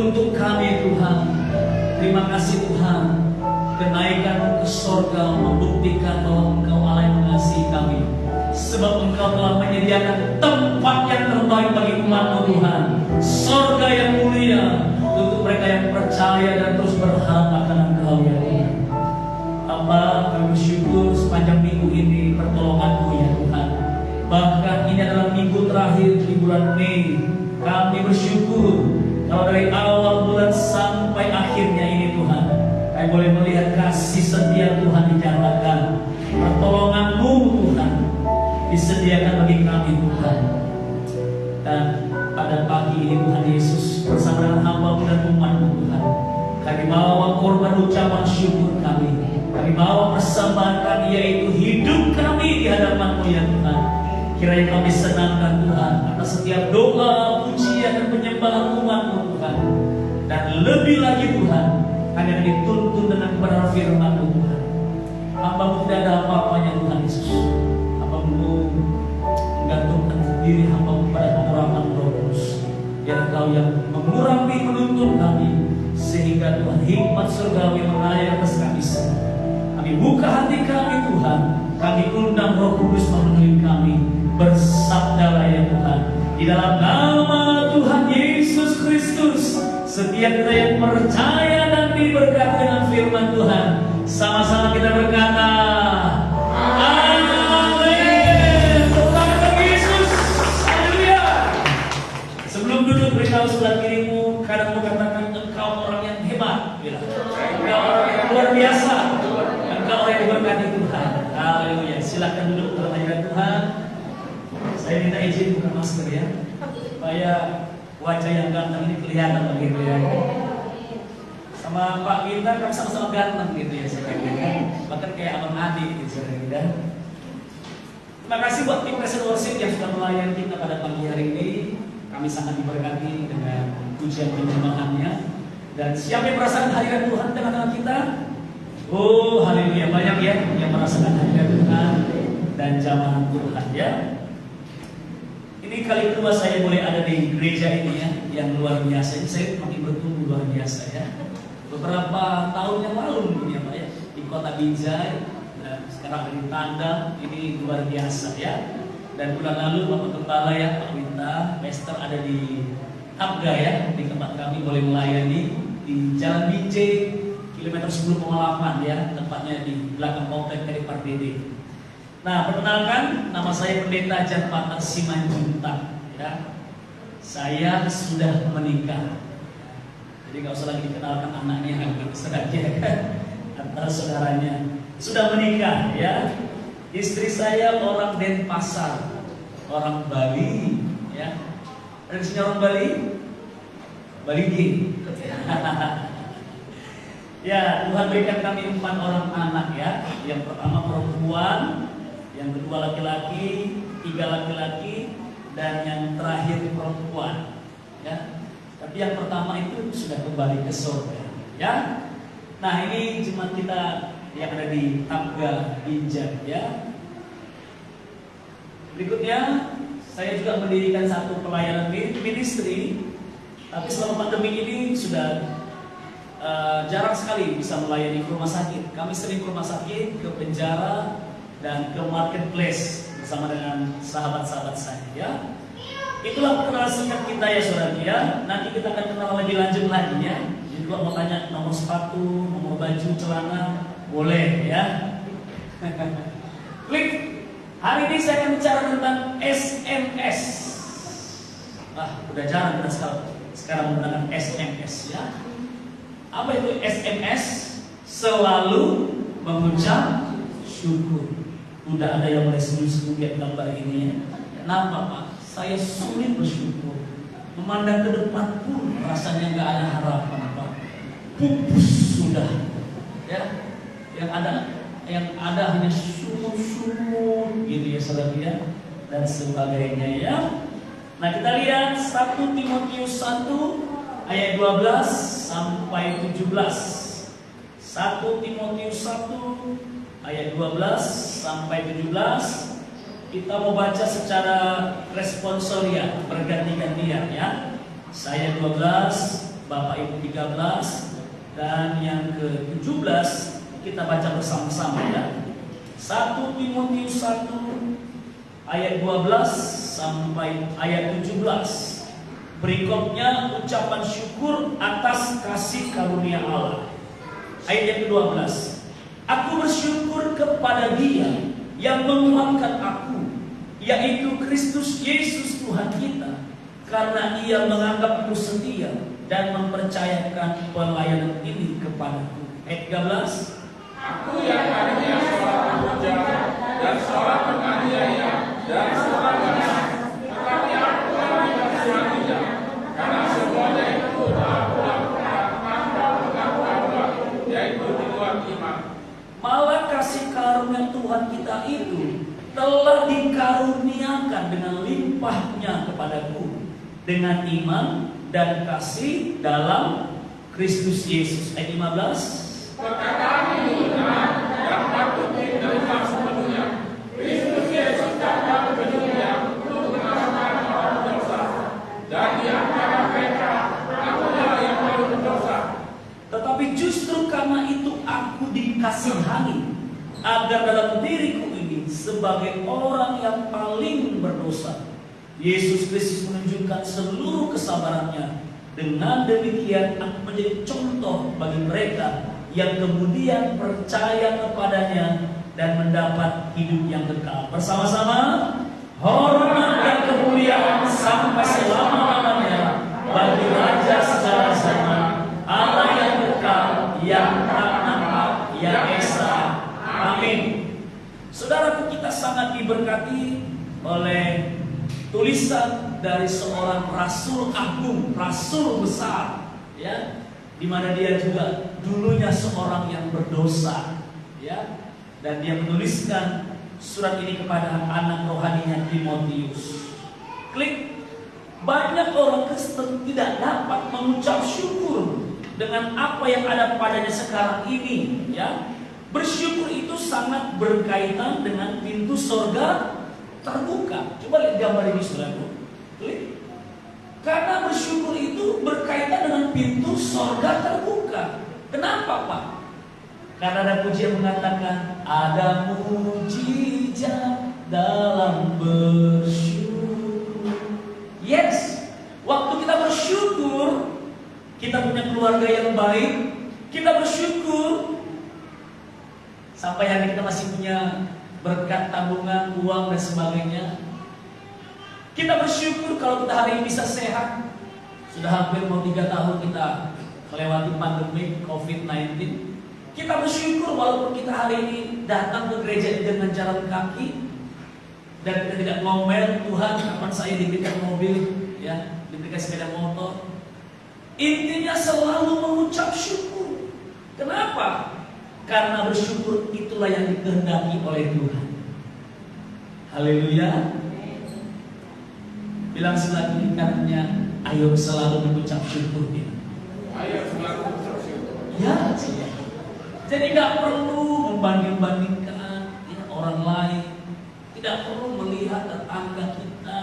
untuk kami Tuhan. Terima kasih Tuhan, kenaikan ke sorga membuktikan bahwa Engkau Allah yang mengasihi kami, sebab Engkau telah menyediakan tempat yang terbaik bagi umat-Mu Tuhan, sorga yang mulia untuk mereka yang percaya dan terus berharap akan Engkau ya Tuhan. Bapa, kami bersyukur sepanjang minggu ini pertolongan-Mu ya Tuhan. Bahkan ini adalah minggu terakhir di bulan Mei. Kami bersyukur kalau dari awal bulan sampai akhirnya ini Tuhan, kami boleh melihat kasih setia Tuhan dinyatakan, pertolongan-Mu Tuhan disediakan bagi kami Tuhan. Dan pada pagi ini Tuhan Yesus bersama dengan hamba-Mu dan umat-Mu Tuhan, kami bawa korban ucapan syukur kami. Kami bawa persembahan kami, yaitu hidup kami di hadapan-Mu ya Tuhan. Kiranya kami senangkan Tuhan atas setiap doa, pujian dan penyembahan umat-Mu Tuhan. Dan lebih lagi Tuhan, kami akan dituntun dengan kebenaran firman-Mu Tuhan. Hamba-Mu tidak ada apa-apanya Tuhan Yesus. Hamba-Mu menggantungkan diri hamba-Mu pada pengharapan Roh Kudus. Biar Engkau yang mengurapi, menuntun kami, sehingga Tuhan hikmat surgawi mengalir atas kami semua. Kami buka hati kami Tuhan, kami undang Roh Kudus memenuhi kami. Bersabdalah ya Tuhan, di dalam nama Tuhan Yesus Kristus. Setiap kita yang percaya dan diberkati dengan firman Tuhan, sama-sama kita berkata amin. Tuhan Yesus, haleluya. Sebelum duduk, beritahu sebelah kirimu, kadang mengatakan engkau orang yang hebat, engkau orang yang luar biasa, engkau orang yang diberkati Tuhan. Haleluya. Silakan duduk dalam hadirat Tuhan. Saya minta izin buka masker ya, supaya wajah yang ganteng ini kelihatan begitu ya. Sama Pak Ginta kan sama-sama ganteng gitu ya, saya kira. Bahkan kayak abang adik gitu ya. Terima kasih buat tim Presiden Worship yang sudah melayani kita pada pagi hari ini. Kami sangat diberkati dengan pujian penyembahannya. Dan siapa yang merasakan hadirat Tuhan di tengah-tengah kita? Oh, haleluya, banyak ya yang merasakan hadirat Tuhan dan jamaah Tuhan ya. Ini kali kedua saya boleh ada di gereja ini ya, yang luar biasa. Ini saya makin bertumbuh luar biasa ya. Beberapa tahun yang lalu mungkin ya Pak ya, di kota Binjai, dan sekarang ada di Tandang, ini luar biasa ya. Dan bulan lalu Bapak Gembala ya, Pak Winta, Pastor ada di Abga ya, di tempat kami boleh melayani di Jalan Binjai, kilometer 10,8 ya, tempatnya di belakang Komplek dari Pardede. Nah, perkenalkan, nama saya Pendeta Jan Patar Simanjuntak ya. Saya sudah menikah. Jadi nggak usah lagi dikenalkan anaknya, saudara atau saudaranya. Sudah menikah ya. Istri saya orang Denpasar, orang Bali ya. Ada di sini orang Bali? Bali G. Ya, Tuhan berikan kami 4 orang anak ya. Yang pertama perempuan, yang kedua laki-laki, 3 laki-laki, dan yang terakhir perempuan ya. Tapi yang pertama itu sudah kembali ke surga ya. Nah, ini jemaat kita yang ada di Abga Binjai ya. Berikutnya saya juga mendirikan satu pelayanan ministry. Tapi selama pandemi ini sudah jarang sekali bisa melayani ke rumah sakit. Kami sering ke rumah sakit, ke penjara, dan ke marketplace bersama dengan sahabat-sahabat saya ya. Itulah perkenalan singkat kita ya saudara ya. Nanti kita akan kenal lebih lanjut lagi ya. Jadi kalau mau tanya nomor sepatu, nomor baju, celana, boleh ya. Klik. Hari ini saya akan bicara tentang SMS. Udah jarang kita sekarang menggunakan SMS ya. Apa itu SMS? Selalu mengucap syukur. Udah ada yang mulai senyum-senyum lihat gambar ini ya. Kenapa Pak? Saya sulit bersyukur. Memandang ke depan pun rasanya nggak ada harapan Pak. Pupus sudah. Ya, yang ada hanya sumur-sumur gitu ya saudara ya, dan sebagainya ya. Nah, kita lihat 1 Timotius 1 ayat 12 sampai 17. 1 Timotius 1 ayat 12 sampai 17. Kita mau baca secara responsoria, berganti-gantian ya. Saya 12, Bapak Ibu 13, dan yang ke-17 kita baca bersama-sama ya. 1 Timotius 1 ayat 12 sampai ayat 17. Berikutnya ucapan syukur atas kasih karunia Allah. Ayat yang ke-12. Aku bersyukur kepada Dia yang menguatkan aku, yaitu Kristus Yesus Tuhan kita, karena Ia menganggapku setia dan mempercayakan pelayanan ini kepadaku. Ayat 13. Aku yang tadinya seorang pemuja dan seorang penganiaya dan seorang ganas, tetapi aku telah dikasihaninya, karena semuanya itu telah kulakukan tanpa pengakuan, yaitu di luar iman. Malah kasih karunia Tuhan kita itu telah dikaruniakan dengan limpahnya kepadaku, dengan iman dan kasih dalam Kristus Yesus. Ayat 15. Perkataan ini benar dan patut diterima sepenuhnya. Kristus Yesus datang ke dunia untuk menyelamatkan orang berdosa, dan di antara mereka akulah yang paling berdosa. Tetapi justru karena itu aku dikasihani, agar dalam diriku ini sebagai orang yang paling berdosa, Yesus Kristus menunjukkan seluruh kesabarannya. Dengan demikian aku menjadi contoh bagi mereka yang kemudian percaya kepadanya dan mendapat hidup yang kekal. Bersama-sama, hormat dan kemuliaan sampai selama-lamanya bagi Raja segala zaman, Allah yang kekal, yang tak nampak, yang esa. Amin. Saudaraku, kita sangat diberkati oleh tulisan dari seorang rasul agung, rasul besar, ya, di mana dia juga dulunya seorang yang berdosa, ya, dan dia menuliskan surat ini kepada anak rohaninya Timotius. Klik. Banyak orang Kristen tidak dapat mengucap syukur dengan apa yang ada padanya sekarang ini, ya. Bersyukur itu sangat berkaitan dengan pintu surga terbuka. Coba lihat gambar ini, saudaraku. Klik. Karena bersyukur itu berkaitan dengan pintu surga terbuka. Kenapa, Pak? Karena ada pujian mengatakan ada mujizat dalam bersyukur. Yes, waktu kita bersyukur, kita punya keluarga yang baik, kita bersyukur sampai hari kita masih punya berkat tabungan, uang dan sebagainya. Kita bersyukur kalau kita hari ini bisa sehat. Sudah hampir mau 3 tahun kita melewati pandemi COVID-19. Kita bersyukur walaupun kita hari ini datang ke gereja dengan jalan kaki dan kita tidak ngomel, Tuhan kapan saya diberikan mobil, ya, diberikan sepeda motor. Intinya selalu mengucap syukur. Kenapa? Karena bersyukur itulah yang dikehendaki oleh Tuhan. Haleluya. Bilang sebelah kiri kanannya, ayo selalu mengucap syukur. Ayo selalu mengucap syukur. Ya, jadi nggak perlu membanding-bandingkan, ya, orang lain. Tidak perlu melihat tetangga kita.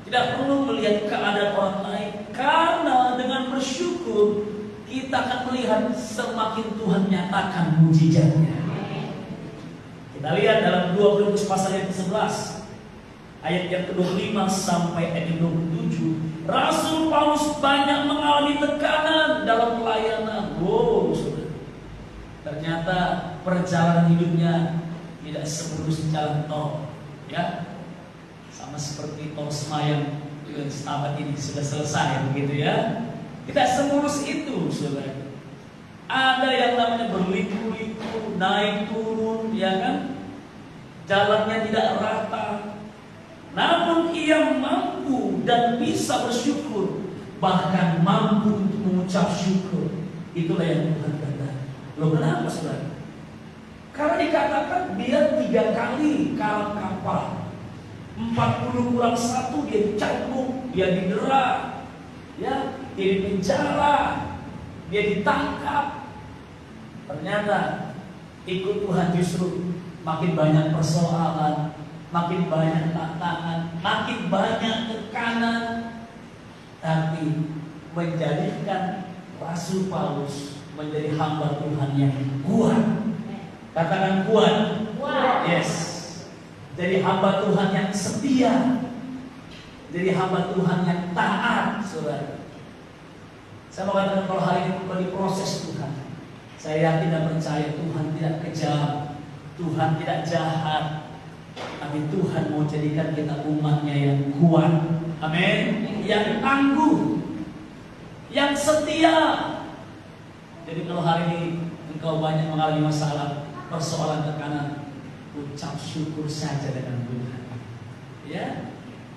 Tidak perlu melihat keadaan orang lain. Karena dengan bersyukur kita akan melihat semakin Tuhan nyatakan mujizatnya. Kita lihat dalam 2 Korintus pasal yang ke-11 ayat yang ke-25 sampai ayat yang ke-27. Rasul Paulus banyak mengalami tekanan dalam pelayanan. Wow, saudara. Ternyata perjalanan hidupnya tidak semulus jalan tol, ya. Sama seperti tol Semayang setabat ini sudah selesai begitu, ya. Tidak semulus itu, saudara. Ada yang namanya berliku-liku, naik turun, ya kan? Jalannya tidak rata. Namun ia mampu dan bisa bersyukur, bahkan mampu untuk mengucap syukur. Itulah yang Tuhan katakan. Loh, kenapa, saudara? Karena dikatakan dia 3 kali karam kapal, 40 kurang 1 dia dicambuk, dia didera, ya, dia dipenjara, dia ditangkap. Ternyata ikut Tuhan justru makin banyak persoalan, makin banyak tantangan, makin banyak tekanan. Tapi menjadikan Rasul Paulus menjadi hamba Tuhan yang kuat. Katakan kuat. Yes. Jadi hamba Tuhan yang setia. Jadi hamba Tuhan yang taat, saudara. Saya mau katakan kalau hari ini bukan diproses Tuhan. Saya yakin dan percaya Tuhan tidak kejam, Tuhan tidak jahat, tapi Tuhan mau jadikan kita umatnya yang kuat. Amin. Yang tangguh, yang setia. Jadi kalau hari ini engkau banyak mengalami masalah, persoalan, tekanan, ucap syukur saja dengan Tuhan. Ya,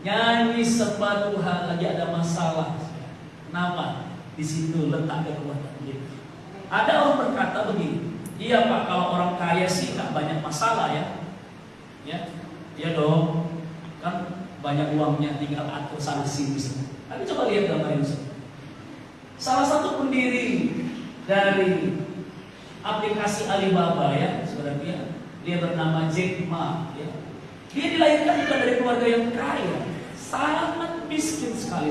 nyanyi sembah Tuhan. Lagi ada masalah, kenapa? Di situ letak kekuatan kita. Ada orang berkata begini, iya Pak, kalau orang kaya sih nggak banyak masalah ya. Ya dong, kan banyak uangnya, tinggal atur sana sini. Tapi coba lihat gambar ini. Salah satu pendiri dari aplikasi Alibaba ya, saudara, dia bernama Jack Ma. Ya. Dia dilahirkan bukan dari keluarga yang kaya, sangat miskin sekali.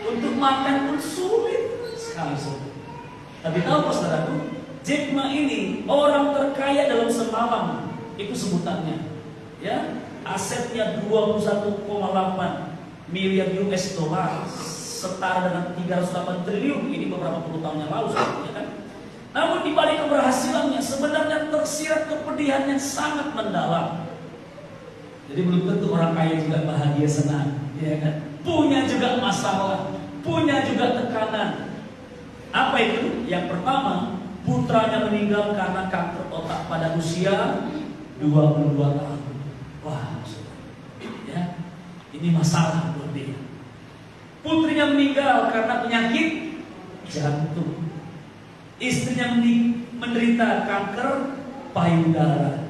Untuk makan pun sulit sekali. Tapi tahu saudaraku, Jack Ma ini orang terkaya dalam semalam, itu sebutannya. Ya, asetnya 21,8 miliar US dollar, setara dengan 308 triliun ini beberapa puluh tahun yang lalu, ya kan? Namun di balik keberhasilannya sebenarnya tersirat kepedihan yang sangat mendalam. Jadi belum tentu orang kaya juga bahagia senang, ya kan? Punya juga masalah, punya juga tekanan. Apa itu? Yang pertama, putranya meninggal karena kanker otak pada usia 22 tahun. Wah, ya, ini masalah buat dia. Putrinya meninggal karena penyakit jantung. Istrinya menderita kanker payudara.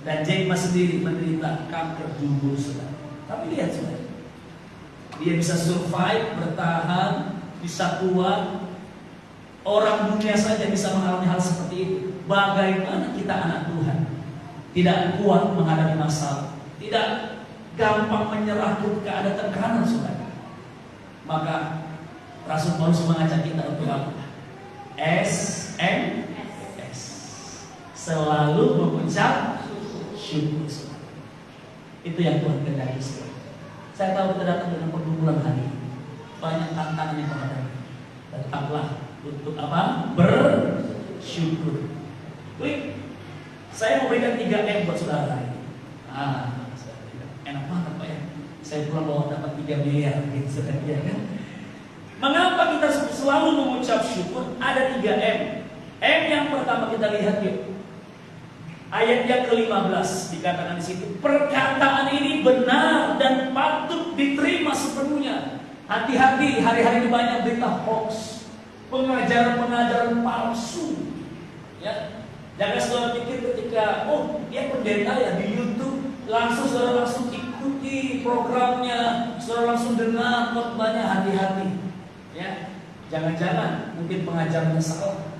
Dan Jack Ma sendiri menderita kanker dubur, saudara. Tapi lihat saudara, dia bisa survive, bertahan, bisa kuat. Orang dunia saja bisa mengalami hal seperti itu. Bagaimana kita anak Tuhan? Tidak kuat menghadapi masalah, tidak gampang menyerah ketika ada tekanan, saudara. Maka Rasul Paulus mengajak kita untuk apa? SMS, selalu mengucap syukur. Itu yang Tuhan kehendaki. Saya tahu kita datang dengan pergumulan hari ini, banyak tantangan yang menghadapi. Tetaplah untuk apa? Bersyukur. Klik. Saya mau berikan 3M buat saudara ini. Enak banget Pak ya. Saya pulang bawa dapat 3 miliar gitu, ya kan? Mengapa kita selalu mengucap syukur? Ada 3M. M yang pertama kita lihat yuk. Ayat yang ke-15 dikatakan di situ, perkataan ini benar dan patut diterima sepenuhnya. Hati-hati, hari-hari ini banyak berita hoax, pengajaran-pengajaran palsu. Ya, jangan selalu pikir ketika dia pendeta ya di YouTube, saudara langsung ikuti programnya, saudara langsung dengar khotbahnya. Hati-hati. Ya, jangan-jangan mungkin pengajarannya salah,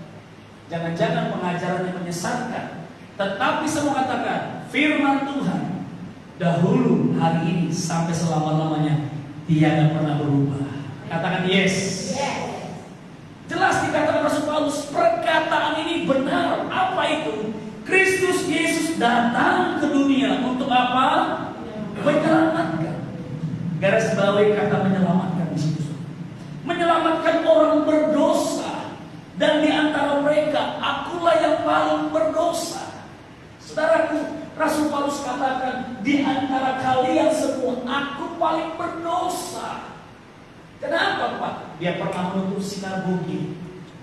jangan-jangan pengajarannya menyesatkan. Tetapi saya mau katakan, firman Tuhan dahulu, hari ini, sampai selama-lamanya tiada pernah berubah. Katakan yes. Jelas dikatakan Rasul Paulus, perkataan ini benar. Apa itu? Kristus Yesus datang ke dunia untuk apa? Menyelamatkan. Garis bawahi kata menyelamatkan di situ. Menyelamatkan orang berdosa, dan di antara mereka akulah yang paling berdosa. Saudaraku, Rasul Paulus katakan, di antara kalian semua aku paling berdosa. Kenapa Pak? Dia pernah menuntut sinagogi,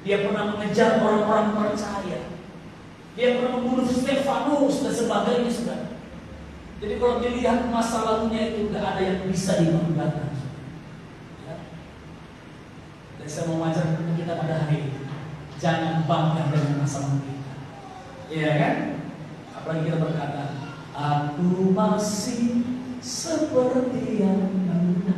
dia pernah mengejar orang-orang percaya, dia pernah membunuh Stefanus dan sebagainya, saudara. Jadi kalau dilihat masa lalunya itu tidak ada yang bisa dibanggakan. Ya. Dan saya mau mengajarkan kita pada hari ini, jangan bangga dengan masa lalu kita. Iya kan? Apalagi kita berkata, aku masih seperti yang dulu.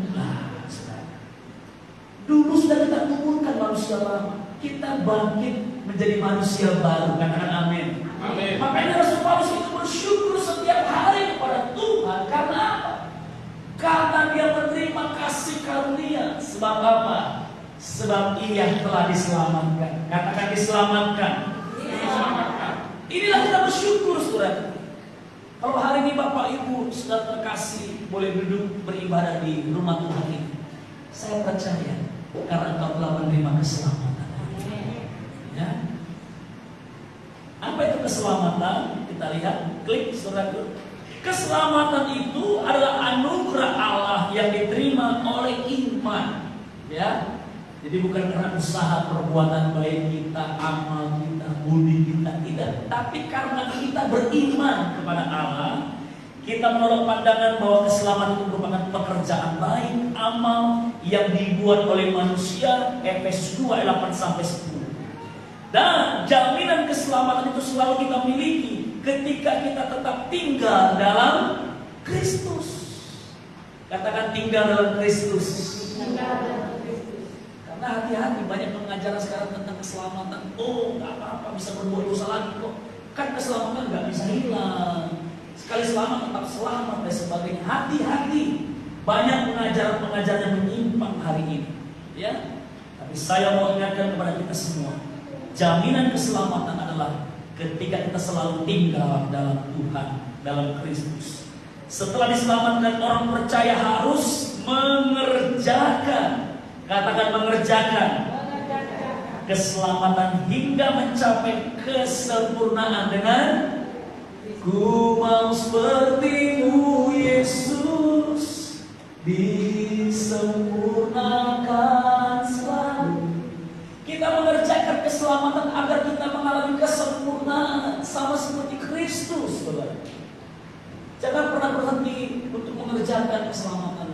Dulu sudah kita kumpulkan manusia lama, kita bangkit menjadi manusia baru. Katakan amin. Amin. Makanya Rasul Paulus itu bersyukur setiap hari kepada Tuhan. Karena apa? Karena dia menerima kasih karunia. Sebab apa? Sebab ia telah diselamatkan. Katakan diselamatkan. Diselamatkan. Inilah kita bersyukur, saudara. Kalau hari ini Bapak Ibu sudah terkasih boleh duduk beribadah di rumah Tuhan ini, saya percaya karena engkau telah menerima keselamatan. Ya. Apa itu keselamatan? Kita lihat, klik saudara. Keselamatan itu adalah anugerah Allah yang diterima oleh iman. Ya. Jadi bukan karena usaha perbuatan baik kita, amal kita, budi kita, tidak. Tapi karena kita beriman kepada Allah, kita menolak pandangan bahwa keselamatan itu merupakan pekerjaan baik, amal yang dibuat oleh manusia. Efesus 2 ayat 8-10. Dan jaminan keselamatan itu selalu kita miliki ketika kita tetap tinggal dalam Kristus. Katakan tinggal dalam Kristus. Karena hati-hati banyak pengajaran sekarang tentang keselamatan. Oh, nggak apa-apa, bisa berbuat dosa lagi kok. Kan keselamatan nggak bisa hilang. Sekali selamat tetap selamat dan sebagainya. Hati-hati. Banyak pengajaran-pengajaran yang menyimpang hari ini. Ya. Tapi saya mau ingatkan kepada kita semua. Jaminan keselamatan adalah ketika kita selalu tinggal dalam Tuhan, dalam Kristus. Setelah diselamatkan, orang percaya harus mengerjakan. Katakan mengerjakan. Keselamatan hingga mencapai kesempurnaan dengan ku mau sepertimu Yesus, disempurnakan selalu. Kita mengerjakan keselamatan agar kita mengalami kesempurnaan sama seperti Kristus. Jangan pernah berhenti untuk mengerjakan keselamatan.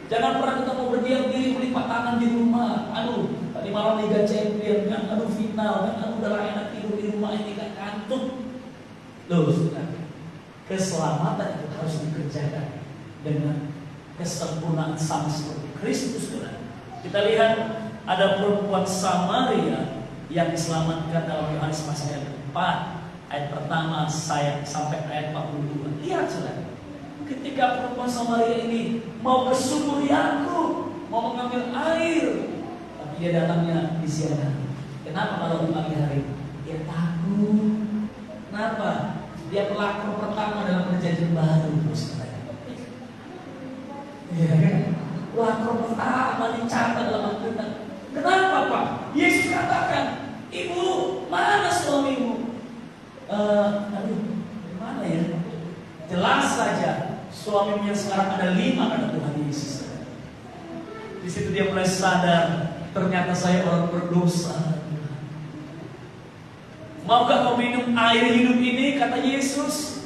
Jangan pernah kita mau berdiam diri melipat tangan di rumah. Aduh, tadi malam Liga Champion kan, aduh final kan, aduh udah enak tidur di rumah ini kan kantuk. Loh, keselamatan itu harus dikerjakan dengan kesempurnaan sama seperti Kristus. Kita lihat ada perempuan Samaria yang diselamatkan dalam Yohanes pasal yang keempat ayat pertama sampai ayat 42. Lihat saudara. Ketika perempuan Samaria ini mau ke sumur Yakub, mau mengambil air, tapi dia datangnya di siang hari. Kenapa kalau di pagi hari? Dia takut. Kenapa? Dia pelakor pertama dalam perjanjian baru. Ya kan? Pelakor pertama dicatat dalam Alkitab. Kenapa Pak? Yesus katakan, ibu, mana suamimu? Aduh, mana ya? Jelas saja. Suaminya sekarang ada 5 kata Tuhan Yesus. Di situ dia mulai sadar, ternyata saya orang berdosa. Maukah kau minum air hidup ini? Kata Yesus.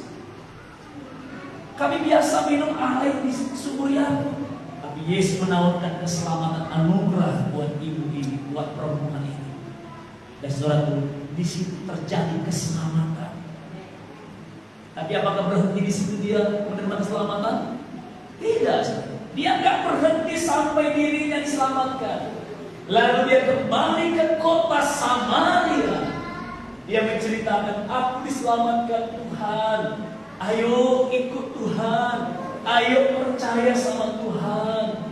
Kami biasa minum air di sumur Yakub. Tapi Yesus menawarkan keselamatan anugerah buat ibu ini, buat perempuan ini. Dan saudara, di situ terjadi keselamatan. Tapi apakah berhenti di situ dia menerima keselamatan? Tidak. Dia nggak berhenti sampai dirinya diselamatkan. Lalu dia kembali ke kota Samaria. Dia menceritakan, aku diselamatkan Tuhan. Ayo ikut Tuhan. Ayo percaya sama Tuhan.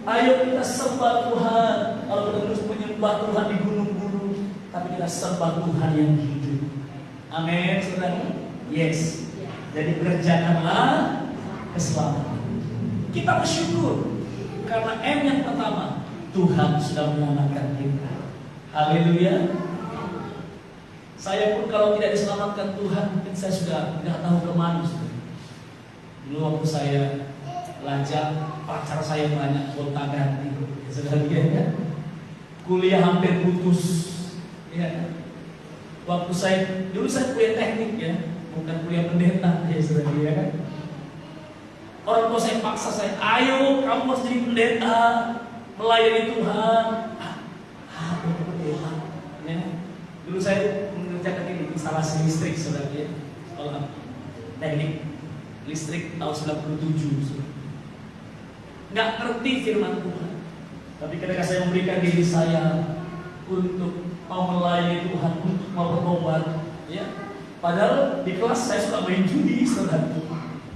Ayo kita sembah Tuhan. Kalau kita terus menyembah Tuhan di gunung-gunung, tapi kita sembah Tuhan yang hidup. Amin, saudara. Yes. Jadi kerjakanlah keselamatan. Kita bersyukur karena M yang pertama, Tuhan sudah menyelamatkan kita. Haleluya. Saya pun kalau tidak diselamatkan Tuhan, mungkin saya sudah tidak tahu kemana. Dulu waktu saya lajang, pacar saya banyak gonta ganti. Sudah lihat kan? Kuliah hampir putus. Ya. Waktu dulu saya kuliah teknik ya. Bukan kuliah pendeta, ya sudah dia kan. Orang tua saya paksa saya, ayo kamu harus jadi pendeta, melayani Tuhan. Pendeta. Ya. Dulu saya mengerjakan ini instalasi listrik, saudara ya, sekolah teknik listrik tahun 97. Nggak ngerti firman Tuhan, tapi ketika saya memberikan diri saya untuk mau melayani Tuhan, untuk mau bertobat, ya. Padahal di kelas saya suka main judi, saudara,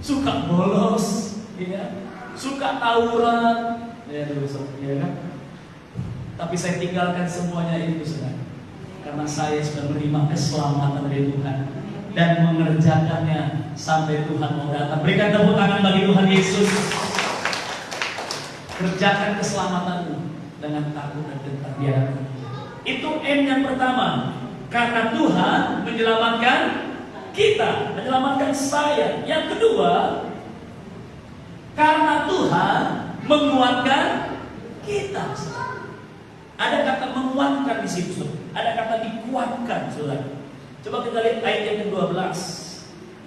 suka bolos, ya, suka tawuran, ya dulu, ya kan. Tapi saya tinggalkan semuanya itu, saudara. Karena saya sudah menerima keselamatan dari Tuhan dan mengerjakannya sampai Tuhan mau datang. Berikan tepuk tangan bagi Tuhan Yesus. Kerjakan keselamatanmu dengan takut dan gentar di hadapan. Itu M yang pertama. Karena Tuhan menyelamatkan kita, menyelamatkan saya. Yang kedua, karena Tuhan menguatkan kita. Ada kata menguatkan di situ. Ada kata dikuatkan, saudara. Coba kita lihat ayat yang ke-12.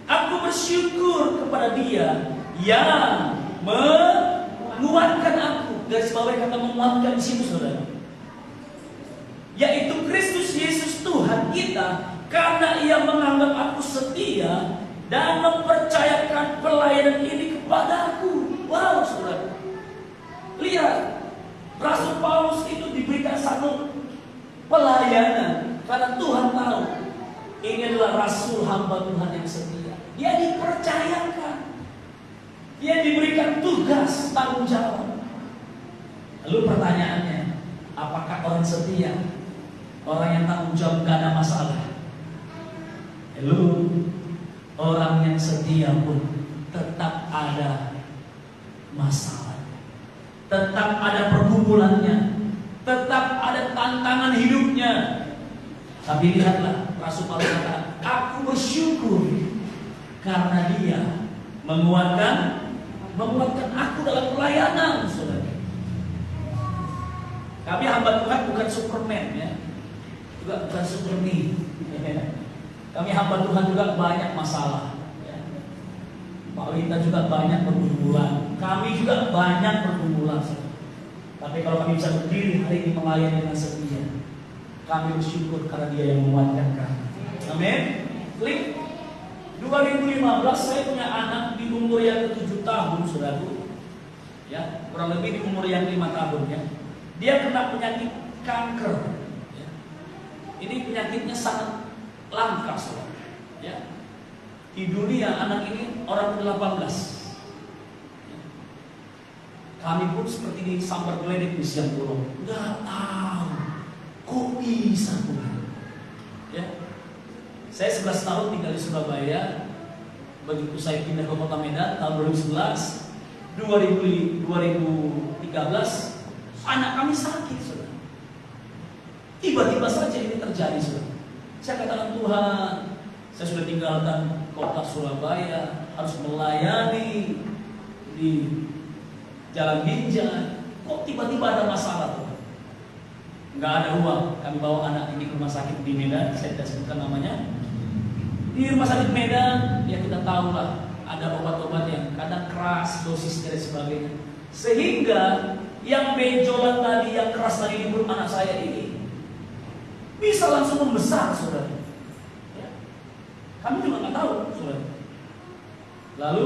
Aku bersyukur kepada Dia yang menguatkan aku. Garis bawah kata menguatkan di situ, saudara. Yaitu Kristus Yesus Tuhan kita, karena Ia menganggap aku setia dan mempercayakan pelayanan ini kepadaku. Wow, saudara. Lihat, Rasul Paulus itu diberikan satu pelayanan karena Tuhan tahu ini adalah rasul hamba Tuhan yang setia. Dia dipercayakan, dia diberikan tugas tanggung jawab. Lalu pertanyaannya, apakah orang setia? Orang yang tanggung jawab gak ada masalah. Lalu orang yang setia pun tetap ada masalah, tetap ada pergumulannya, tetap ada tantangan hidupnya. Tapi lihatlah, Rasul Paulus kata, aku bersyukur karena Dia menguatkan aku dalam pelayanan, saudara. Kami hamba Tuhan bukan Superman, ya, juga bukan Superman. Kami hamba Tuhan juga banyak masalah, ya. Pak Wita juga banyak pergumulan, kami juga banyak pergumulan, saudara. Tapi kalau kami bisa berdiri hari ini melayani dengan setia, kami bersyukur karena Dia yang menguatkan kami. Amin. Klik. 2015 saya punya anak di umur yang ke-7 tahun, saudaraku. Ya, kurang lebih di umur yang 5 tahun, ya. Dia kena penyakit kanker. Ya. Ini penyakitnya sangat langka, saudara. Ya. Di dunia anak ini orang ke-18. Kami pun seperti di sambar geledek di siang bolong, nggak tahu kok bisa Tuhan. Ya, saya 11 tahun tinggal di Surabaya. Begitu saya pindah ke Kota Medan tahun 2011, 2013, anak kami sakit, saudara. Tiba-tiba saja ini terjadi, saudara. Saya katakan, Tuhan, saya sudah tinggalkan kota Surabaya, harus melayani di Jalan Binjai, kok tiba-tiba ada masalah, tuh? Nggak ada uang. Kami bawa anak ini ke rumah sakit di Medan, saya tidak sebutkan namanya. Di rumah sakit Medan, ya kita tahu lah, ada obat-obat yang kadang keras, dosis dan sebagainya. Sehingga yang benjolan tadi, yang keras tadi di perut anak saya ini bisa langsung membesar, saudara. Ya. Kami juga nggak tahu, saudara. Lalu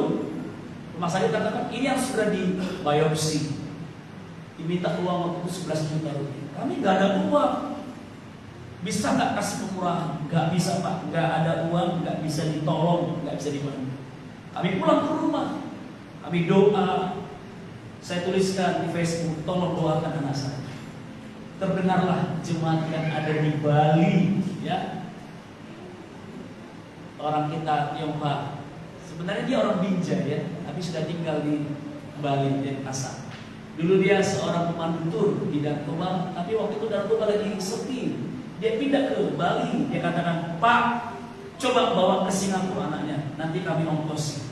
rumah sakit katakan ini yang sudah di biopsi, diminta uang waktu itu 11 juta rupiah. Kami nggak ada uang. Bisa nggak kasih pengurangan? Nggak bisa, Pak. Nggak ada uang, nggak bisa ditolong, nggak bisa dibantu. Kami pulang ke rumah, kami doa. Saya tuliskan di Facebook, tolong doakan anak saya. Terdengarlah jemaat yang ada di Bali, ya. Orang kita Tionghoa. Sebenarnya dia orang Binjai, ya, tapi sudah tinggal di Bali, Denpasar. Dulu dia seorang pemandu tur di Dantoba, tapi waktu itu Dantoba lagi sepi. Dia pindah ke Bali. Dia katakan, Pak, coba bawa ke Singapura anaknya, nanti kami ongkos.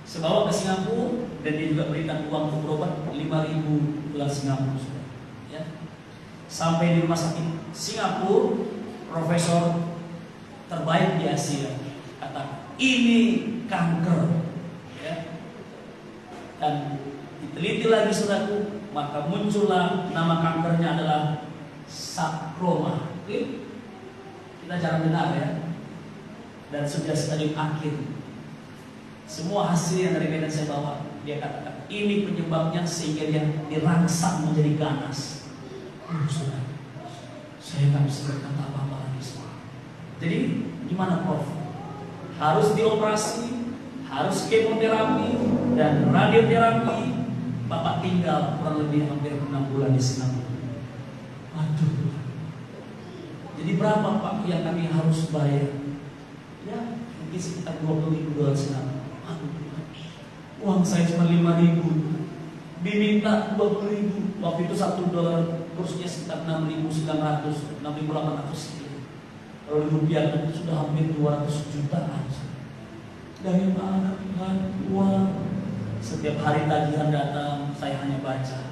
Saya bawa ke Singapura dan dia juga berikan uang untuk berobat 5.000 dolar Singapura. Ya. Sampai di rumah sakit Singapura, profesor terbaik di Asia kata, ini kanker, ya. Dan diteliti lagi, saudaraku, maka muncullah nama kankernya adalah sarkoma. Kita jarang dengar, ya. Dan sudah stadium akhir. Semua hasil yang dari Medan saya bawa, dia katakan ini penyebabnya sehingga dia dirangsang menjadi ganas. Saudara, saya tak bisa berkata apa-apa lagi, semua. Jadi gimana, Prof? Harus dioperasi, harus kemoterapi dan radioterapi. Bapak tinggal kurang lebih hampir 6 bulan di Singapura. Jadi berapa Pak yang kami harus bayar? Ya, mungkin sekitar 20.000 dolar Singapura. Aduh, uang saya cuma 5.000. Diminta 20.000. Waktu itu $1 kursnya sekitar 6.900, 6.800 sekian. Kalau dirupiahkan itu sudah hampir 200 jutaan. Dari mana Tuhan uang? Setiap hari tagihan datang, saya hanya baca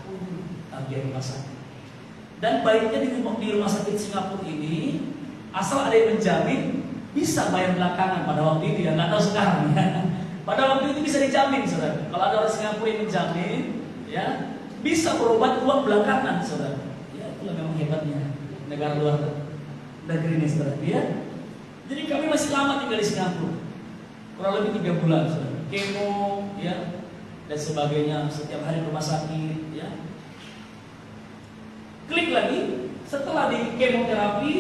tagihan rumah sakit. Dan baiknya di rumah sakit Singapura ini, asal ada yang menjamin, bisa bayar belakangan pada waktu itu ya, nggak tahu sekarang ya. Pada waktu itu bisa dijamin, saudara. Kalau ada orang Singapura yang menjamin, ya bisa berobat uang belakangan, saudara. Ya itulah memang hebatnya negara luar negeri ini, saudara. Ya. Jadi kami masih lama tinggal di Singapura, kurang lebih 3 bulan, saudara. Kemo, ya dan sebagainya, setiap hari rumah sakit, ya. Klik lagi, setelah di kemoterapi,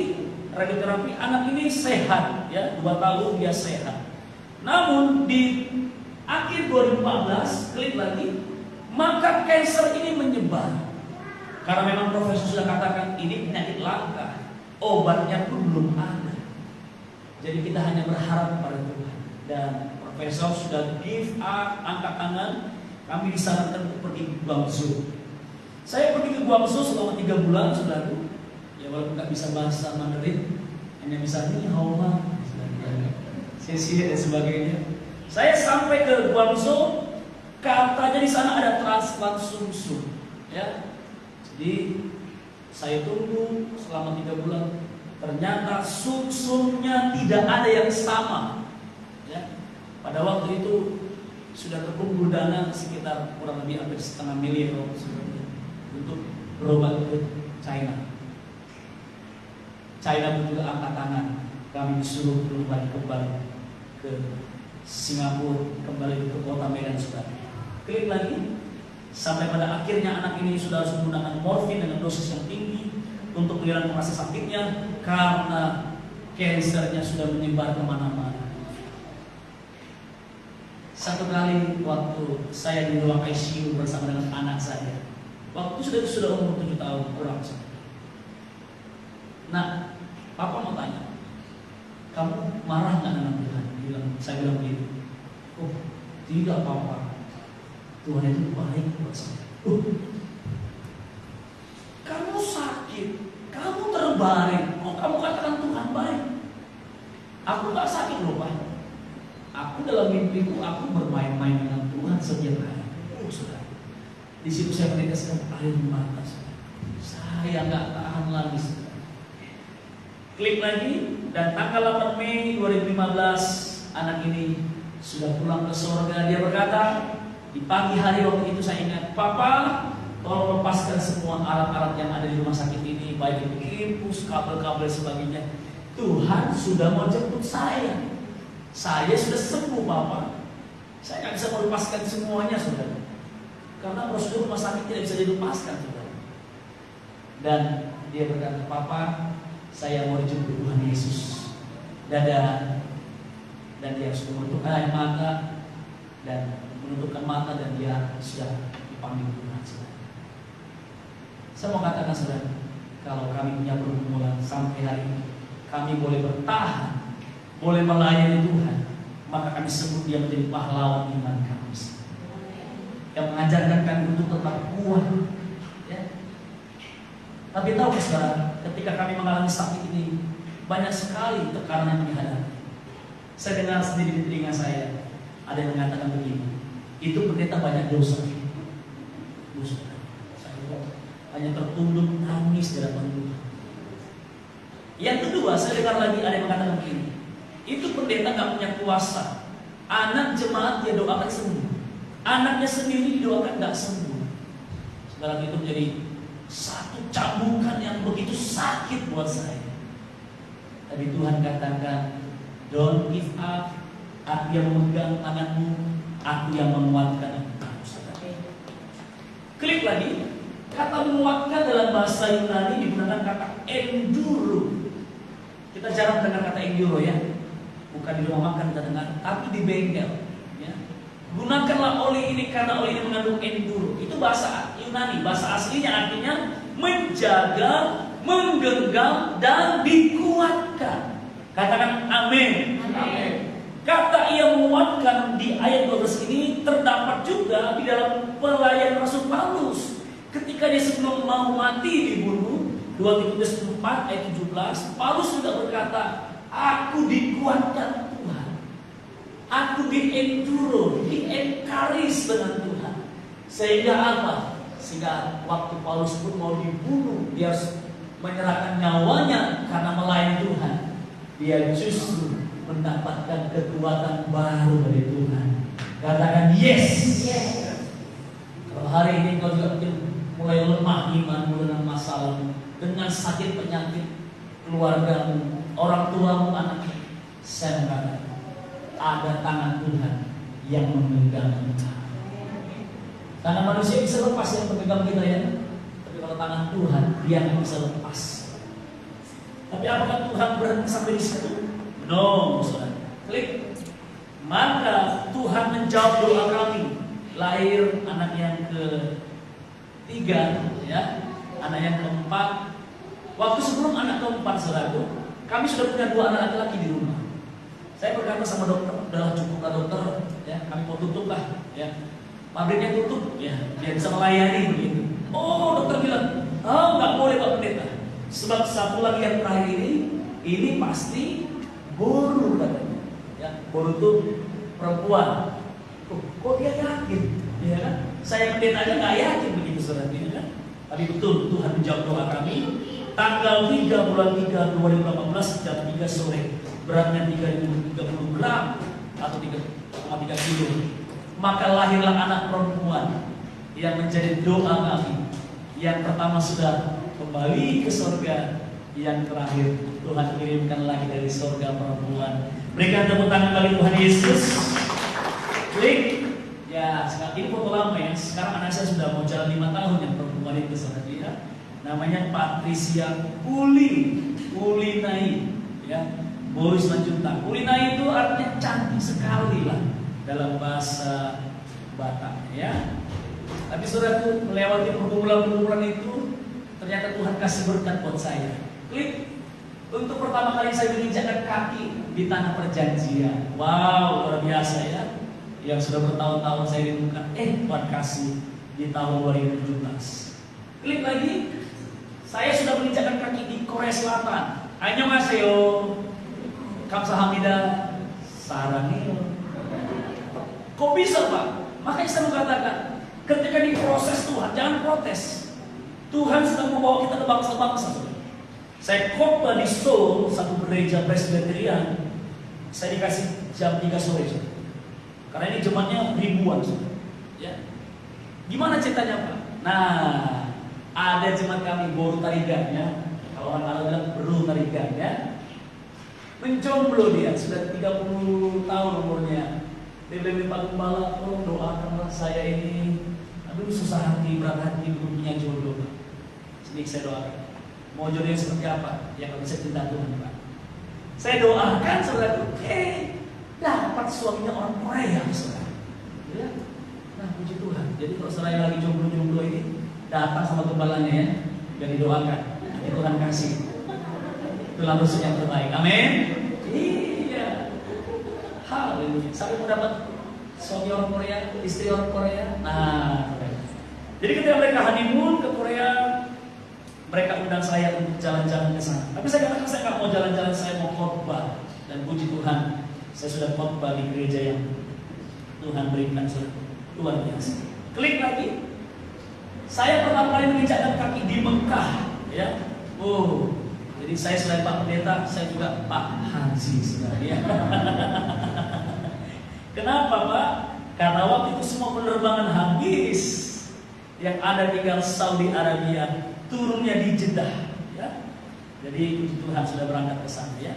radioterapi, anak ini sehat, ya 2 tahun dia sehat. Namun di akhir 2014, klik lagi, maka kanker ini menyebar. Karena memang profesor sudah katakan ini penyakit langka, obatnya pun belum ada. Jadi kita hanya berharap pada Tuhan. Dan profesor sudah give up, angkat tangan. Kami disarankan untuk pergi ke Guangzhou. Saya pergi ke Guangzhou selama 3 bulan, saudaraku. Ya walaupun nggak bisa bahasa Mandarin, hanya bisa ini hauma, sesi dan sebagainya. Saya sampai ke Guangzhou, katanya di sana ada transplant sum-sum, ya. Jadi saya tunggu selama 3 bulan. Ternyata sum-sumnya tidak ada yang sama, ya. Pada waktu itu sudah terkumpul dana sekitar kurang lebih hampir setengah miliar untuk berobat ke China. China pun juga angkat tangan. Kami disuruh kembali ke Singapura, kembali ke kota Medan, saudara. Klik lagi, sampai pada akhirnya anak ini sudah harus menggunakan morfin dengan dosis yang tinggi untuk menghilangkan rasa sakitnya karena kankernya sudah menyebar kemana-mana. Satu kali waktu saya di ruang ICU bersama dengan anak saya, waktu itu sudah umur 7 tahun kurang. Nah, Papa mau tanya, kamu marah nggak dengan Tuhan? Saya bilang begini, oh tidak Papa, Tuhan itu baik buat saya. Kamu sakit, kamu terbaring, kok kamu katakan Tuhan baik? Aku nggak sakit loh Pak. Aku dalam mimpiku aku bermain-main dengan Tuhan setiap hari. Saudara. Di situ saya meneteskan air mata. Saya nggak tahan lagi. Saudara. Klik lagi dan tanggal 8 Mei 2015 anak ini sudah pulang ke surga. Dia berkata di pagi hari waktu itu saya ingat, Papa, tolong lepaskan semua alat-alat yang ada di rumah sakit ini, baik itu kimpus, kabel-kabel sebagainya. Tuhan sudah mau jemput saya. Saya sudah sembuh Bapak. Saya nggak bisa melepaskan semuanya, saudara. Karena prosedur rumah sakit tidak bisa dilepaskan, saudara. Dan dia berkata, Papa, saya mau dijemput Tuhan Yesus. Dadah. Dan dia sudah menutupkan air mata dan menutupkan mata dan dia sudah dipanggil Tuhan, saudara. Saya mau katakan, saudara, kalau kami punya pergumulan sampai hari ini, kami boleh bertahan, boleh melayani Tuhan, maka kami sebut dia menjadi pahlawan iman kami, yang mengajarkan kami untuk tetap kuat, ya. Tapi tahu saudara, ketika kami mengalami sakit ini, banyak sekali tekanan yang kami hadapi. Saya dengar sendiri di telinga saya, ada yang mengatakan begini, itu pendeta banyak dosa. Saya hanya tertunduk nangis di hadapan Tuhan. Yang kedua, saya dengar lagi ada yang mengatakan begini, itu pendeta nggak punya kuasa. Anak jemaat dia doakan sembuh, anaknya sendiri didoakan nggak sembuh. Sekarang itu menjadi satu cambukan yang begitu sakit buat saya. Tapi Tuhan katakan, don't give up. Aku yang memegang tanganmu, aku yang menguatkan engkau. Klik lagi, kata menguatkan dalam bahasa Yunani digunakan kata enduro. Kita jarang dengar kata enduro ya. Bukan di rumah makan kita dengar, tapi di bengkel. Ya. Gunakanlah oli ini karena oli ini mengandung enduro. Itu bahasa Yunani, bahasa aslinya artinya menjaga, menggenggam, dan dikuatkan. Katakan amin. Amin. Kata ia menguatkan di ayat 12 ini terdapat juga di dalam pelayan Rasul Paulus. Ketika dia sebelum mau mati dibunuh, 2 Timotius 4 ayat 17, Paulus juga berkata, aku dikuatkan Tuhan. Aku di-enduro, di-encourage dengan Tuhan. Sehingga apa? Sehingga waktu Paulus pun mau dibunuh, dia harus menyerahkan nyawanya karena melayani Tuhan. Dia justru mendapatkan kekuatan baru dari Tuhan. Katakan yes. Kalau hari ini kau juga mungkin mulai lemah imanmu dengan masalahmu, dengan sakit penyakit keluargamu, orang tuamu, anakmu, saya mengatakan ada tangan Tuhan yang memegang kita. Karena manusia bisa lepas yang memegang kita ya, tapi kalau tangan Tuhan dia yang bisa lepas. Tapi apakah Tuhan berhenti sampai di situ? No, saudara. Klik. Maka Tuhan menjawab doa kami. Lahir anak yang ketiga, ya, anak yang keempat. Waktu sebelum anak keempat, saudaraku, kami sudah punya 2 anak laki-laki di rumah. Saya berkata sama dokter, udah cukuplah dokter, ya, kami mau tutup lah, ya, pabriknya tutup, ya, biar bisa melayani begitu. Oh, dokter bilang, oh nggak boleh Pak Pendeta, sebab satu lagi yang terakhir ini pasti boru katanya, ya, boru itu perempuan. Kok dia yakin, ya kan? Saya pendeta aja nggak yakin begitu saudara, ya kan? Tapi betul Tuhan menjawab doa kami. Tanggal 3 bulan 3 2018 jam 3 sore, beratnya 3030 gram atau 3,3 kilo. Maka lahirlah anak perempuan yang menjadi doa kami. Yang pertama sudah kembali ke surga, yang terakhir Tuhan kirimkan lagi dari surga perempuan. Berikan tepuk tangan bagi Tuhan Yesus. Klik. Ya, sekarang ini foto lama ya. Sekarang anak saya sudah mau jalan 5 tahun yang perempuan itu saudara lihat. Namanya Patricia Ulinai, ya, Boris Manjuntak. Ulinai itu artinya cantik sekali lah dalam bahasa Batak, ya. Tapi saudaraku melewati pergumulan itu, ternyata Tuhan kasih berkat buat saya. Klik. Untuk pertama kali saya menginjakkan kaki di tanah perjanjian. Wow, luar biasa ya. Yang sudah bertahun-tahun saya rindukan. Tuhan kasih di tahun 2017. Klik lagi. Saya sudah menginjakkan kaki di Korea Selatan. Annyeonghaseyo, kamsahamnida, sarangeo. Kok bisa Pak? Makanya saya mengatakan, ketika diproses Tuhan, jangan protes. Tuhan sedang membawa kita ke bangsa-bangsa. Saya khotbah di Seoul, satu gereja Presbyterian. Saya dikasih jam 3 sore. Karena ini jemaatnya ribuan. Ya. Gimana ceritanya Pak? Nah, ada jemaat kami Boru Tarigan ya. Kalau orang bilang Boru Tarigan ya. Menjomblo dia, sudah 30 tahun umurnya. Dia bilang, Pak Gembala, tolong doakanlah saya ini. Aduh susah hati, berat hati, belum punya jodoh Pak. Sini saya doakan. Mau jodoh yang seperti apa? Yang bisa cinta Tuhan Pak. Saya doakan saudara, dapat suaminya orang Korea saudara. Ya. Nah puji Tuhan. Jadi kalau saya lagi jomblo-jomblo ini, datang sama gembalanya ya, biar didoakan. Nanti Tuhan kasih. Itulah musuh yang terbaik. Amin. Iya. Haleluya. Sampai mau dapat suami orang Korea, istri orang Korea. Nah, jadi ketika mereka honeymoon ke Korea, mereka undang saya untuk jalan-jalan ke sana. Tapi saya katakan saya nggak mau jalan-jalan, saya mau khotbah. Dan puji Tuhan, saya sudah khotbah di gereja yang Tuhan berikan luar biasa. Klik lagi. Saya pertama kali menginjakkan kaki di Mekah, ya. Oh, jadi saya selain Pak Pendeta, saya juga Pak Haji sebenarnya. Kenapa Pak? Karena waktu itu semua penerbangan habis. Yang ada tinggal Saudi Arabia, turunnya di Jeddah, ya. Jadi puji Tuhan sudah berangkat ke sana, ya.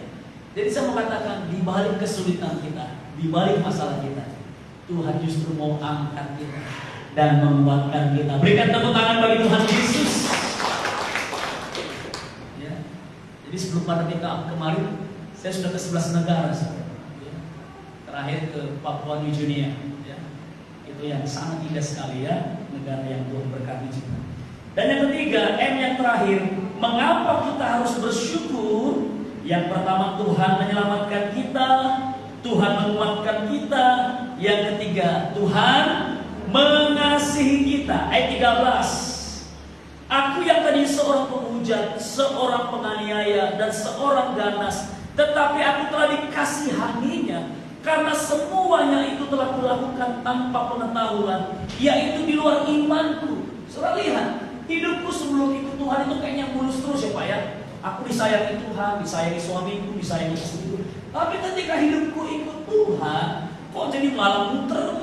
Jadi saya mau katakan di balik kesulitan kita, di balik masalah kita, Tuhan justru mau angkat kita dan menguatkan kita. Berikan tepuk tangan bagi Tuhan Yesus. Ya. Jadi sebelum pandemi kemarin, saya sudah ke 11 negara, ya. Terakhir ke Papua New Guinea, ya. Itu yang sangat indah sekali ya, negara yang Tuhan berkati juga. Dan yang ketiga, M yang terakhir, Mengapa kita harus bersyukur? Yang pertama, Tuhan menyelamatkan kita, Tuhan menguatkan kita. Yang ketiga, Tuhan mengasihi kita. Ayat 13. Aku yang tadi seorang penghujat, seorang penganiaya, dan seorang ganas, tetapi aku telah dikasihaninya, karena semuanya itu telah kulakukan tanpa pengetahuan, yaitu di luar imanku. Saudara lihat, hidupku sebelum ikut Tuhan itu kayaknya mulus terus ya Pak ya. Aku disayangi Tuhan, disayangi suamiku, disayangi istriku. Tapi ketika hidupku ikut Tuhan, kok jadi malah muter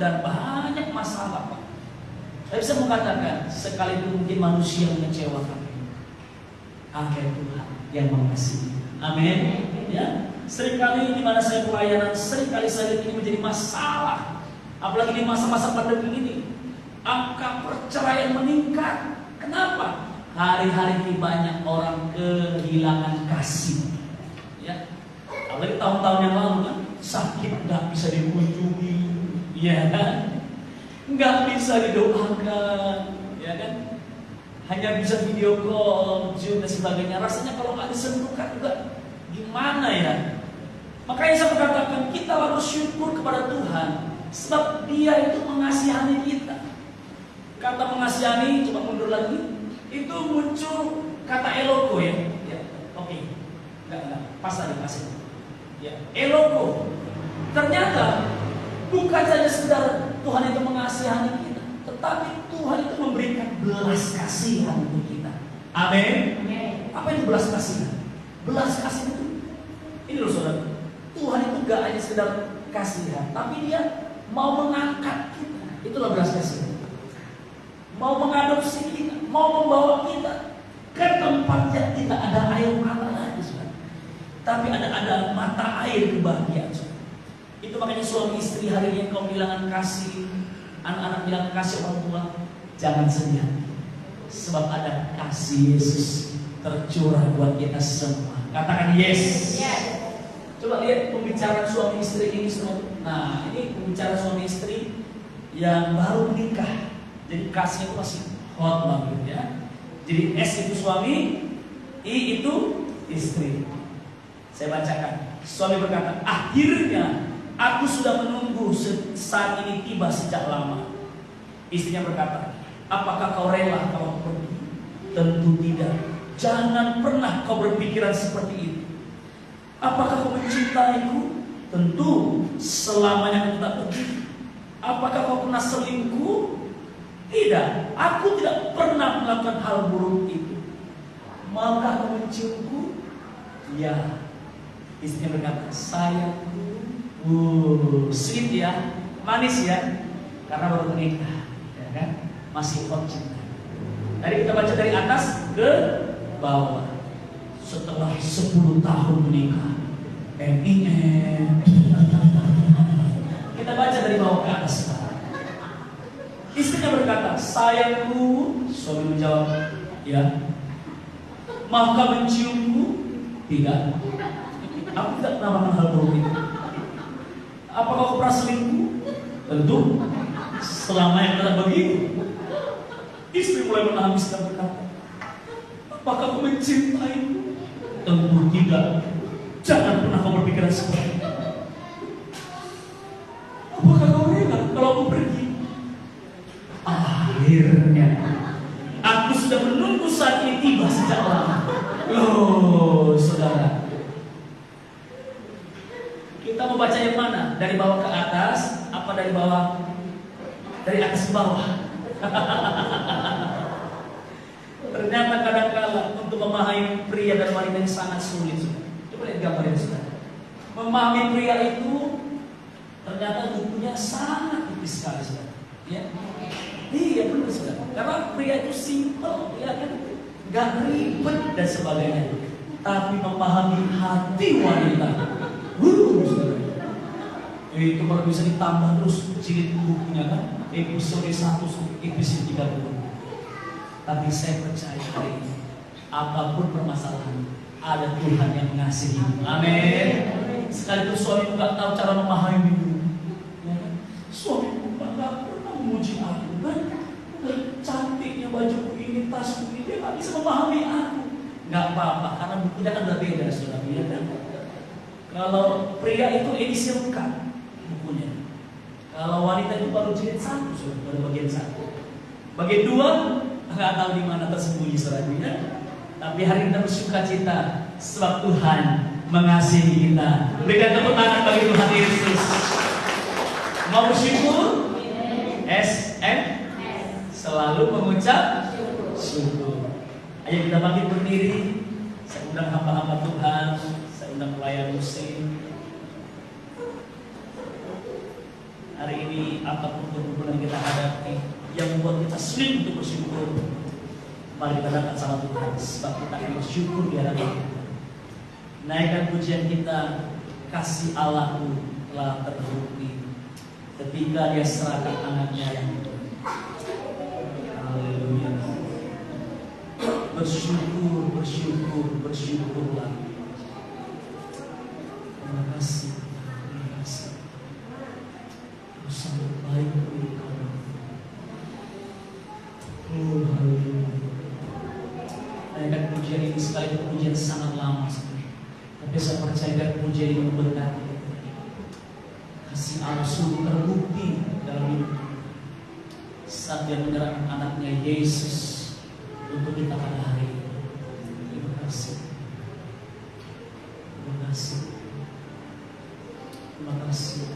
dan banyak masalah Pak. Saya bisa mengatakan, sekalipun mungkin manusia mengecewakan, akhir Tuhan yang mengasihi. Amin. Ya. Seringkali di mana saya pelayanan, seringkali saya lihat ini menjadi masalah. Apalagi di masa-masa pandemi ini, angka perceraian meningkat. Kenapa? Hari-hari ini banyak orang kehilangan kasih. Ya. Apalagi tahun-tahun yang lalu kan, sakit nggak bisa dikunjungi, ya kan? Nggak bisa didoakan, ya kan? Hanya bisa video call, Zoom dan sebagainya. Rasanya kalau nggak disentuhkan juga gimana ya? Makanya saya mengatakan kita harus syukur kepada Tuhan, sebab Dia itu mengasihani kita. Kata mengasihani, coba mundur lagi. Itu muncul kata eloko ya. Oke. Enggak. Pas tadi kasih. Ya, eloko. Ternyata bukan saja sekedar Tuhan itu mengasihani kita, tetapi Tuhan itu memberikan belas kasihan untuk kita. Amin. Apa itu belas kasihan? Belas kasihan itu, ini loh saudara, Tuhan itu gak hanya sekedar kasihan, tapi Dia mau mengangkat kita. Itulah belas kasihan. Mau mengadopsi kita, mau membawa kita ke tempat yang tidak ada air mata lagi, saudara. Tapi ada mata air kebahagiaan, saudara. Itu makanya suami istri hari ini kau kehilangan kasih, anak-anak bilang kasih orang tua, jangan sedih, sebab ada kasih Yesus tercurah buat kita semua. Katakan yes. Coba lihat pembicaraan suami istri ini semua. Nah, ini pembicaraan suami istri yang baru menikah. Jadi kasihnya itu masih hot banget ya. Jadi S itu suami, I itu istri. Saya bacakan. Suami berkata, akhirnya aku sudah menunggu saat ini tiba sejak lama. Istrinya berkata, apakah kau rela kalau pergi? Tentu tidak. Jangan pernah kau berpikiran seperti itu. Apakah kau mencintaiku? Tentu selamanya kau tetap pergi. Apakah kau pernah selingkuh? Tidak, aku tidak pernah melakukan hal buruk itu. Maukah kau menciumku? Ya. Istrinya berkata, sayangku. Sweet ya, manis ya, karena baru menikah, ya kan? Masih hot cinta. Tadi kita baca dari atas ke bawah. Setelah 10 tahun menikah, kita baca dari bawah ke atas. Istrinya berkata, sayangku. Suami menjawab, ya. Maukah menciumku? Tidak. Aku tidak pernah melakukan hal buruk itu. Apakah kau pernah selingkuh? Tentu. Selama yang tidak begitu. Istri mulai menangis dan berkata, apakah kau mencintaiku? Tentu tidak. Jangan pernah kau berpikiran seperti itu. Apakah kau rela kalau aku pergi? Akhirnya aku sudah menunggu saat ini tiba sejak lama. Loh, saudara, kita mau baca yang mana? Dari bawah ke atas, apa dari bawah? Dari atas ke bawah. Ternyata kadang-kala untuk memahami pria dan wanita ini sangat sulit. Coba lihat gambar ini, saudara. Memahami pria itu ternyata bukunya sangat tipis sekali, saudara. Ya. Iya benar, saudara. Karena pria itu simple, ya kan, gak ribet dan sebagainya. Tapi memahami hati wanita, saudara. Itu baru bisa ditambah terus jilid bukunya kan, episode 1 sampai episode 30. Tapi saya percaya hari ini, apapun permasalahan, ada Tuhan yang mengasihi. Amin. Sekalipun suami nggak tahu cara memahami dulu, ya kan? Suami nggak pernah memuji aku kan? Cantiknya bajuku ini, tasku ini, dia tak bisa memahami aku. Nggak apa-apa, karena bukunya kan udah beda, saudara, ya kan? Kalau pria itu edisi lengkap bukunya. Kalau wanita itu baru jilid 1, saudara, baru bagian 1. Bagian 2 nggak tahu di mana tersembunyi, saudara, ya. Tapi hari ini kita bersuka cita sebab Tuhan mengasihi kita. Berikan tepuk tangan bagi Tuhan Yesus. Mau bersyukur? SM selalu mengucap syukur. Ayo kita bangkit berdiri. Saya undang hamba-hamba Tuhan, saya undang pelayan musik. Hari ini apapun pergumulan yang kita hadapi yang membuat kita sulit untuk bersyukur, mari kita datang sama Tuhan, sebab kita akan bersyukur di hadapan Tuhan. Naikkan pujian kita, kasih Allahku telah terbukti ketika Dia serahkan anaknya yang itu. Haleluya. Bersyukur, bersyukur, bersyukurlah. Terima kasih, terima kasih. Kau sangat baik bagi kami. Oh, haleluya. Naikkan pujian ini, sekali itu pujian sangat lama, tapi saya percaya pujian ini memberkati. Kasih Allah sungguh terbukti dalam hidup saat Dia menyerahkan anaknya Yesus untuk kita pada hari ini. Terima kasih. Terima kasih. Terima kasih.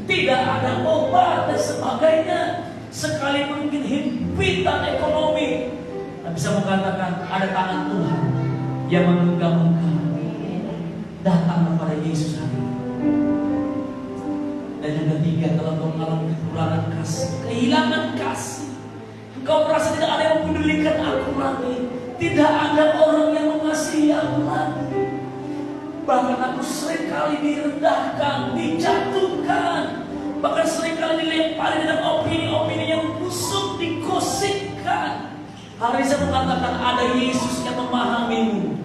tidak ada obat dan sebagainya. Sekalipun mungkin himpitan ekonomi, tak bisa mengatakan ada tangan Tuhan yang menggenggam engkau. Datang kepada Yesus hari ini. Dan yang ketiga, kalau engkau mengalami kekurangan kasih, kehilangan kasih, engkau merasa tidak ada yang mempedulikan aku lagi, tidak ada orang yang mengasihi aku lagi, bahkan aku seringkali direndahkan, dijatuhkan, bahkan seringkali dilempari dengan opini-opini yang busuk, digosipkan. Hari ini saya mengatakan ada Yesus yang memahamimu,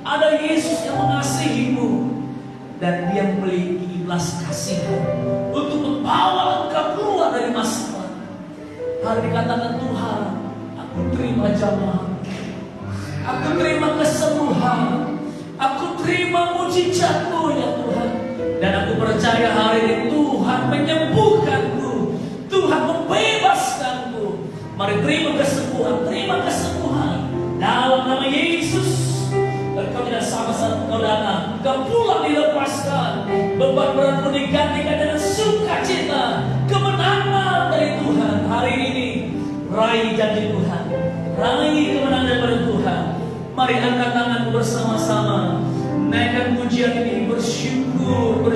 ada Yesus yang mengasihimu, dan Dia memiliki ikhlas kasihan untuk membawa engkau keluar dari masalah. Hari ini katakan, Tuhan, aku terima jamaah, aku terima kesembuhan, aku terima mujizat-Mu ya Tuhan. Dan aku percaya hari ini Tuhan menyembuhkanku, Tuhan membebaskanku. Mari terima kesembuhan dalam nama Yesus. Engkau tidak sama saat engkau datang, engkau pulang dilepaskan, beban beratmu digantikan dengan sukacita, kemenangan dari Tuhan. Hari ini raih janji Tuhan, raih kemenangan daripada Tuhan. Mari angkat tanganmu bersama-sama, naikkan pujian ini, bersyukurlah.